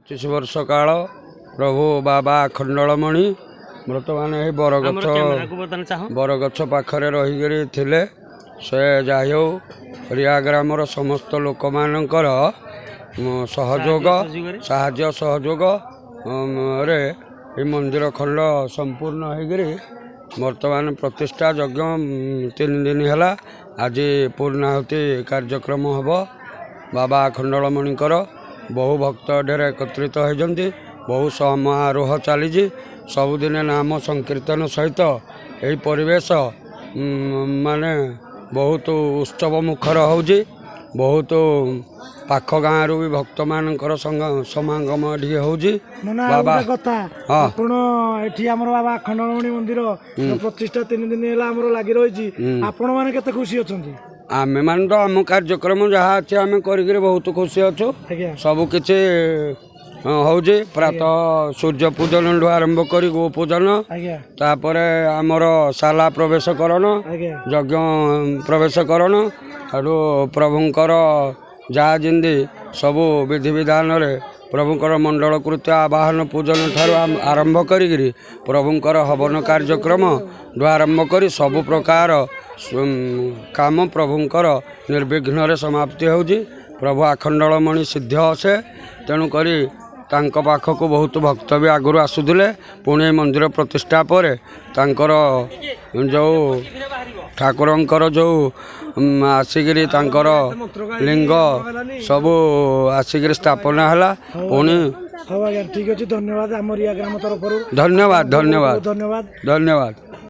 25 वर्ष काल प्रभु बाबा अखंडलमणि बर्तमान यही बरगछ पाखरे रहीकरी थिले से जाई हो रिया ग्रामर समस्त लोक मानकर सहयोग साहाय्य सहयोग रे मंदिर खंड संपूर्ण होगी वर्तमान प्रतिष्ठा यज्ञ 3 दिन है। आज पूर्णाहुति कार्यक्रम हम बाबा अखंडलमणिकर बहु भक्त ढेर एकत्रित होती बहु समारोह चली सबुदिन नाम संकीर्तन सहित यही परिवेश माने बहुत उत्सव मुखर हो बहुत पाख गाँव भी भक्त मानकर समागम हो बाबा बाबा अखंडलमणि मंदिर प्रतिष्ठा 3 दिन है लगी रही आपण मैंने केते खुशी अच्छा आमे मान तो आम कार्यक्रम जहाँ अच्छे आम कर बहुत खुशी अच्छु सबकि हूँ प्रातः सूर्य पूजन आरंभ कर गो पूजन तापर आमर शाला प्रवेश करण यज्ञ प्रवेश करण आरु प्रभुंकर जहाँ जमी सबू विधि विधान प्रभुंकर मंडल कृत्य आवाहन पूजन ठार आरंभ करी प्रभुंकर हवन कार्यक्रम आरंभ कर सबु प्रकार काम प्रभुंकर निर्विघ्न समाप्ति होजी। प्रभु अखंडलमणि सिद्ध असे तेणुक तांको पाखक बहुत भक्त भी आगुरी आसुले पुणे मंदिर प्रतिष्ठा पर तांकर जो ठाकुरंकर जो आसिकी तांकर लिंग सबू आसिकी स्थापना है पुणे ठीक अच्छे धन्यवाद आम रिया ग्राम तरफ धन्यवाद धन्यवाद धन्यवाद।